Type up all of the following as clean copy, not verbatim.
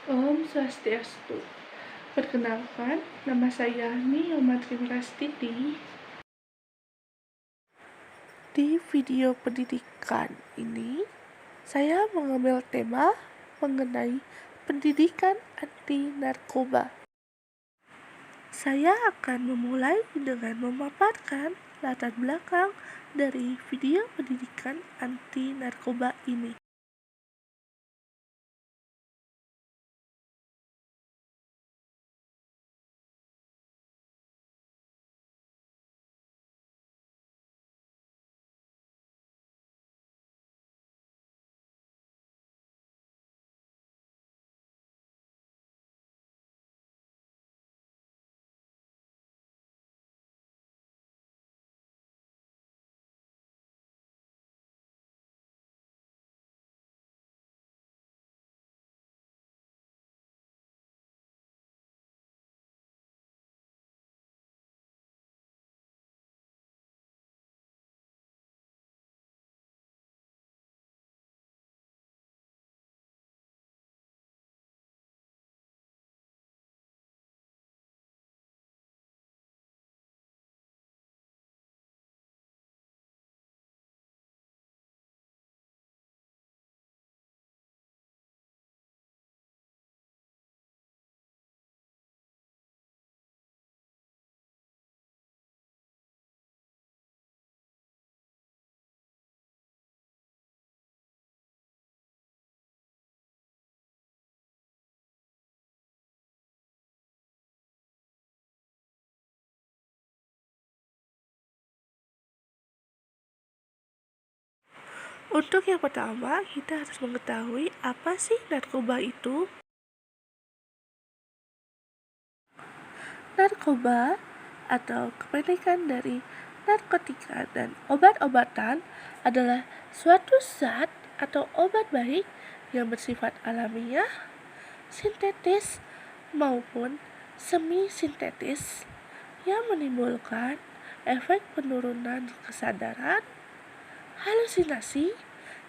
Om Swastiastu. Perkenalkan, nama saya Niomatri Prastiti. Di video pendidikan ini, saya mengambil tema mengenai pendidikan anti narkoba. Saya akan memulai dengan memaparkan latar belakang dari video pendidikan anti narkoba ini. Untuk yang pertama, kita harus mengetahui apa sih narkoba itu. Narkoba atau kependekan dari narkotika dan obat-obatan adalah suatu zat atau obat baik yang bersifat alamiah, sintetis maupun semi-sintetis yang menimbulkan efek penurunan kesadaran, halusinasi,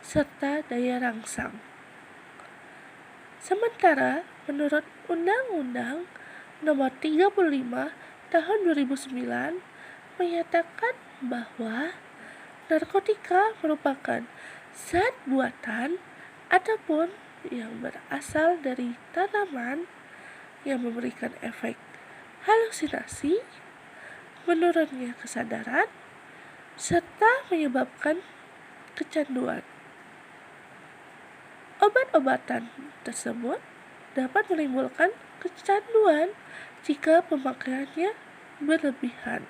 serta daya rangsang. Sementara menurut Undang-Undang Nomor 35 Tahun 2009 menyatakan bahwa narkotika merupakan zat buatan ataupun yang berasal dari tanaman yang memberikan efek halusinasi, menurunnya kesadaran, serta menyebabkan kecanduan. Obat-obatan tersebut dapat menimbulkan kecanduan jika pemakaiannya berlebihan.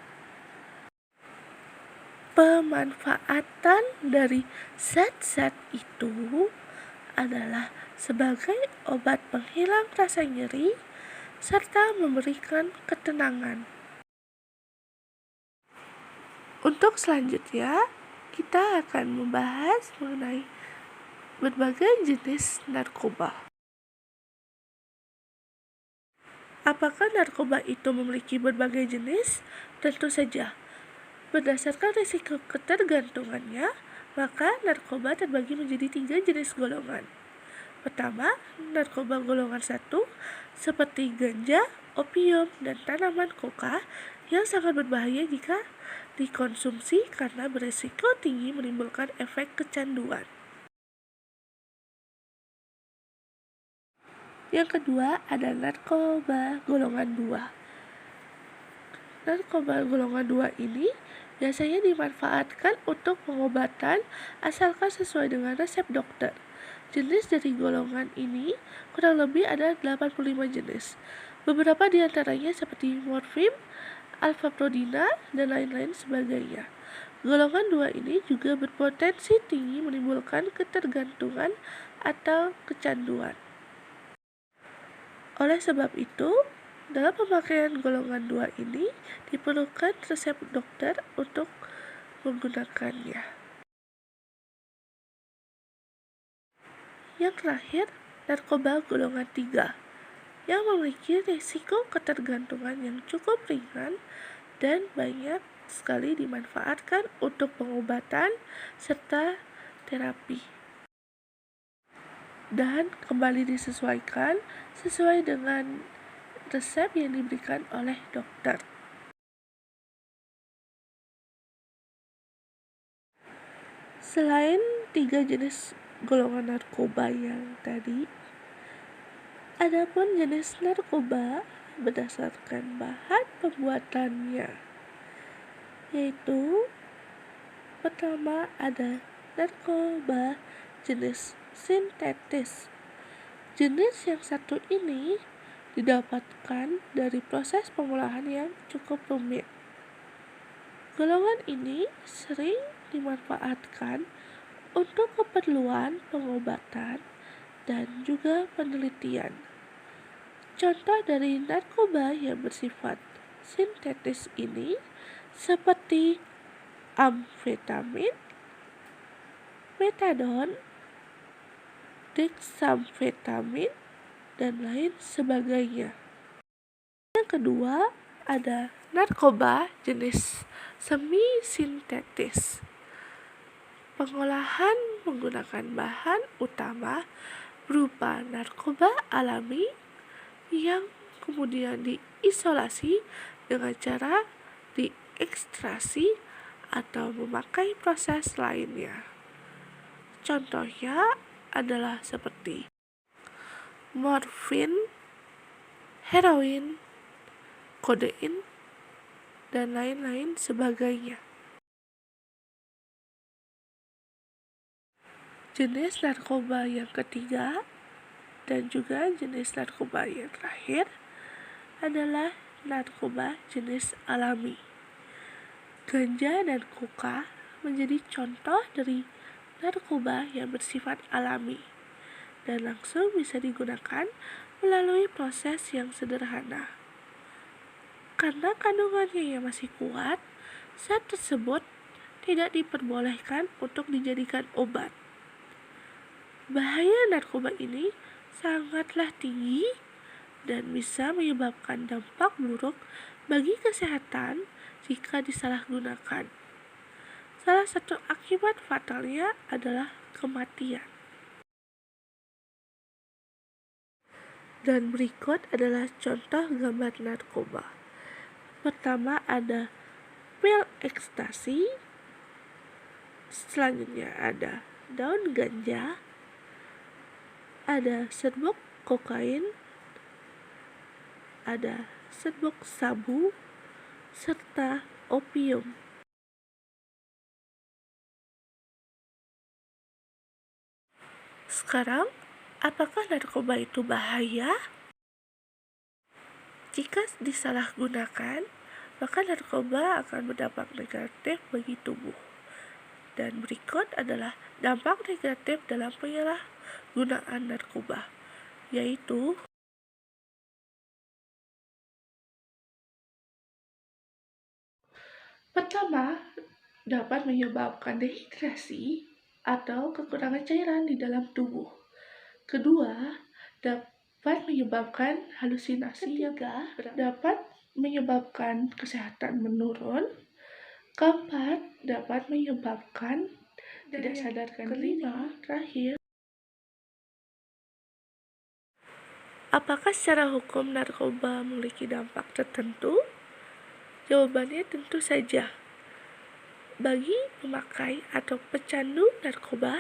Pemanfaatan dari zat-zat itu adalah sebagai obat penghilang rasa nyeri serta memberikan ketenangan. Untuk selanjutnya, kita akan membahas mengenai berbagai jenis narkoba. Apakah narkoba itu memiliki berbagai jenis? Tentu saja. Berdasarkan risiko ketergantungannya, maka narkoba terbagi menjadi 3 jenis golongan. Pertama, narkoba golongan 1 seperti ganja, opium, dan tanaman koka yang sangat berbahaya jika dikonsumsi karena berisiko tinggi menimbulkan efek kecanduan. Yang kedua ada narkoba golongan 2. Narkoba golongan 2 ini biasanya dimanfaatkan untuk pengobatan asalkan sesuai dengan resep dokter. Jenis dari golongan ini kurang lebih ada 85 jenis. Beberapa di antaranya seperti morfin, alfaprodina, dan lain-lain sebagainya. Golongan 2 ini juga berpotensi tinggi menimbulkan ketergantungan atau kecanduan. Oleh sebab itu, dalam pemakaian golongan 2 ini diperlukan resep dokter untuk menggunakannya. Yang terakhir, narkoba golongan 3 yang memiliki risiko ketergantungan yang cukup ringan dan banyak sekali dimanfaatkan untuk pengobatan serta terapi. dan kembali disesuaikan sesuai dengan resep yang diberikan oleh dokter. Selain 3 jenis golongan narkoba yang tadi, ada pun jenis narkoba berdasarkan bahan pembuatannya, yaitu pertama ada narkoba jenis sintetis. Jenis yang satu ini didapatkan dari proses pengolahan yang cukup rumit. Golongan ini sering dimanfaatkan untuk keperluan pengobatan dan juga penelitian. Contoh dari narkoba yang bersifat sintetis ini seperti amfetamin, metadon, dexamfetamin, dan lain sebagainya. Yang kedua, ada narkoba jenis semi-sintetis. Pengolahan menggunakan bahan utama berupa narkoba alami yang kemudian diisolasi dengan cara diekstraksi atau memakai proses lainnya. Contohnya adalah seperti morfin, heroin, kodein, dan lain-lain sebagainya. Jenis narkoba yang ketiga dan juga jenis narkoba yang terakhir adalah narkoba jenis alami. Ganja dan koka menjadi contoh dari narkoba yang bersifat alami dan langsung bisa digunakan melalui proses yang sederhana. Karena kandungannya yang masih kuat, zat tersebut tidak diperbolehkan untuk dijadikan obat. Bahaya narkoba ini sangatlah tinggi dan bisa menyebabkan dampak buruk bagi kesehatan jika disalahgunakan. Salah satu akibat fatalnya adalah kematian. Dan berikut adalah contoh gambar narkoba. Pertama ada pil ekstasi, selanjutnya ada daun ganja, ada serbuk kokain, ada serbuk sabu, serta opium. Sekarang, apakah narkoba itu bahaya? Jika disalahgunakan, maka narkoba akan berdampak negatif bagi tubuh. Dan berikut adalah dampak negatif dalam penyalahgunaan narkoba, yaitu pertama, dapat menyebabkan dehidrasi atau kekurangan cairan di dalam tubuh. Kedua, dapat menyebabkan halusinasi. Ketiga, dapat menyebabkan kesehatan menurun. Keempat, dapat menyebabkan tidak sadarkan diri. Terakhir, apakah secara hukum narkoba memiliki dampak tertentu? Jawabannya tentu saja. Bagi pemakai atau pecandu narkoba,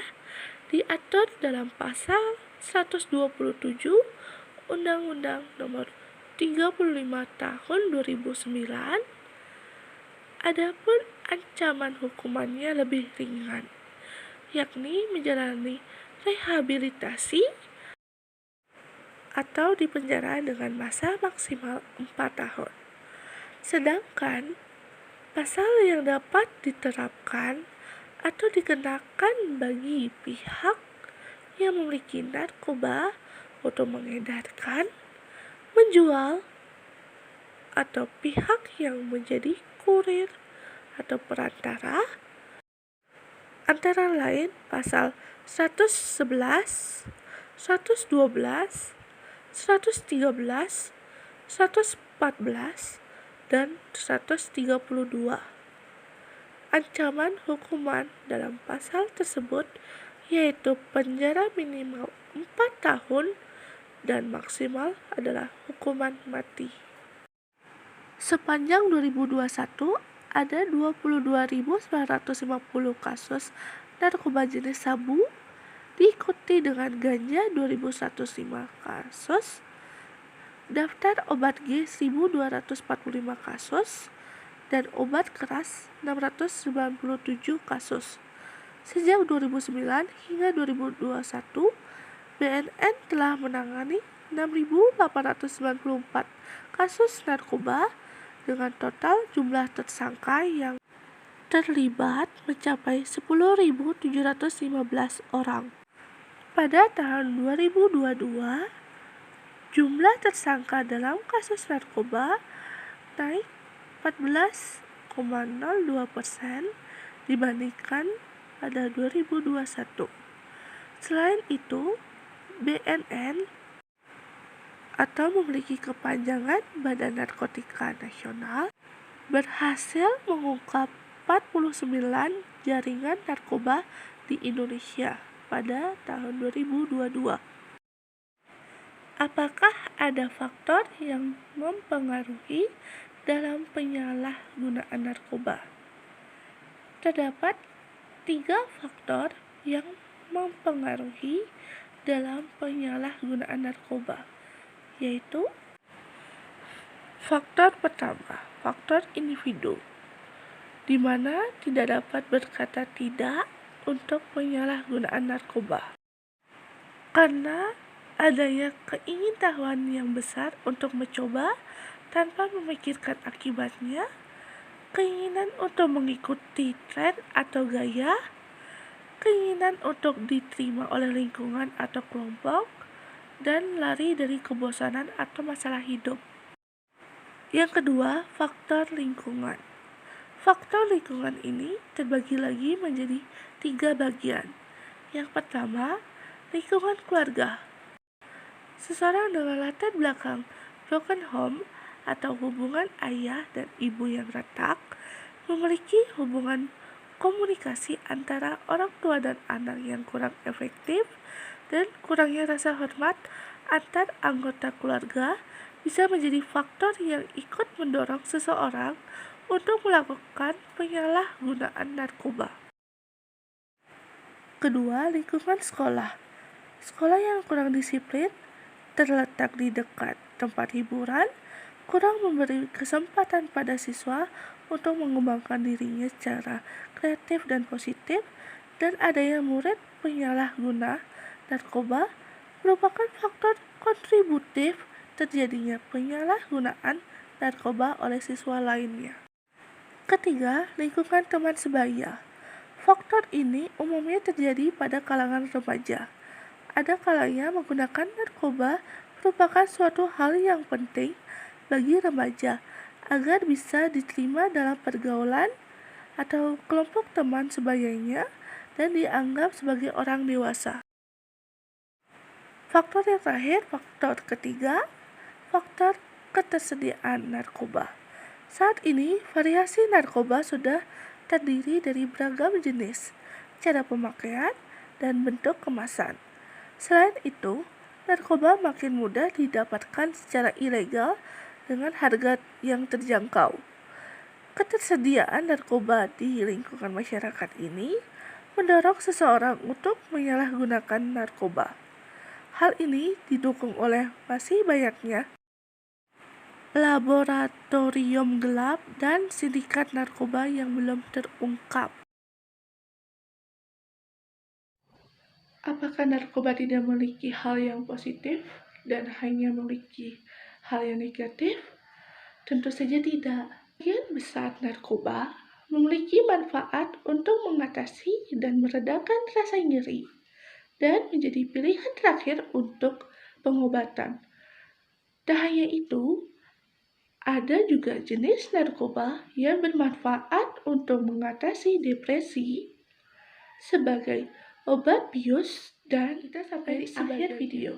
diatur dalam pasal 127 Undang-Undang Nomor 35 Tahun 2009. Adapun ancaman hukumannya lebih ringan, yakni menjalani rehabilitasi atau dipenjara dengan masa maksimal 4 tahun. Sedangkan pasal yang dapat diterapkan atau dikenakan bagi pihak yang memiliki narkoba untuk mengedarkan, menjual, atau pihak yang menjadi kurir atau perantara, antara lain pasal 111, 112, 113, 114, dan 132. Ancaman hukuman dalam pasal tersebut yaitu penjara minimal 4 tahun dan maksimal adalah hukuman mati. Sepanjang 2021, ada 22.950 kasus narkoba jenis sabu, diikuti dengan ganja 2.105 kasus, daftar obat G 1.245 kasus, dan obat keras 697 kasus. Sejak 2009 hingga 2021, BNN telah menangani 6.894 kasus narkoba dengan total jumlah tersangka yang terlibat mencapai 10.715 orang. Pada tahun 2022, jumlah tersangka dalam kasus narkoba naik 14,02% dibandingkan pada 2021. Selain itu, BNN atau memiliki kepanjangan Badan Narkotika Nasional berhasil mengungkap 49 jaringan narkoba di Indonesia pada tahun 2022. Apakah ada faktor yang mempengaruhi dalam penyalahgunaan narkoba? Terdapat 3 faktor yang mempengaruhi dalam penyalahgunaan narkoba, yaitu faktor pertama, faktor individu, di mana tidak dapat berkata tidak untuk penyalahgunaan narkoba. Karena adanya keingintahuan yang besar untuk mencoba tanpa memikirkan akibatnya, keinginan untuk mengikuti tren atau gaya, keinginan untuk diterima oleh lingkungan atau kelompok, dan lari dari kebosanan atau masalah hidup. Yang kedua, faktor lingkungan. Faktor lingkungan ini terbagi lagi menjadi 3 bagian. Yang pertama, lingkungan keluarga. Seseorang dengan latar belakang broken home atau hubungan ayah dan ibu yang retak memiliki hubungan komunikasi antara orang tua dan anak yang kurang efektif, dan kurangnya rasa hormat antar anggota keluarga bisa menjadi faktor yang ikut mendorong seseorang untuk melakukan penyalahgunaan narkoba. Kedua, lingkungan sekolah. Sekolah yang kurang disiplin, terletak di dekat tempat hiburan, kurang memberi kesempatan pada siswa untuk mengembangkan dirinya secara kreatif dan positif, dan adanya murid penyalahguna narkoba merupakan faktor kontributif terjadinya penyalahgunaan narkoba oleh siswa lainnya. Ketiga, lingkungan teman sebaya. Faktor ini umumnya terjadi pada kalangan remaja. Ada kalanya menggunakan narkoba merupakan suatu hal yang penting bagi remaja agar bisa diterima dalam pergaulan atau kelompok teman sebayanya dan dianggap sebagai orang dewasa. Faktor yang terakhir, faktor ketiga, faktor ketersediaan narkoba. Saat ini, variasi narkoba sudah terdiri dari beragam jenis, cara pemakaian, dan bentuk kemasan. Selain itu, narkoba makin mudah didapatkan secara ilegal dengan harga yang terjangkau. Ketersediaan narkoba di lingkungan masyarakat ini mendorong seseorang untuk menyalahgunakan narkoba. Hal ini didukung oleh masih banyaknya laboratorium gelap dan sindikat narkoba yang belum terungkap. Apakah narkoba tidak memiliki hal yang positif dan hanya memiliki hal yang negatif? Tentu saja tidak. Sebagian besar narkoba memiliki manfaat untuk mengatasi dan meredakan rasa nyeri dan menjadi pilihan terakhir untuk pengobatan. Tak hanya itu, ada juga jenis narkoba yang bermanfaat untuk mengatasi depresi sebagai obat bius, dan kita sampai di akhir video.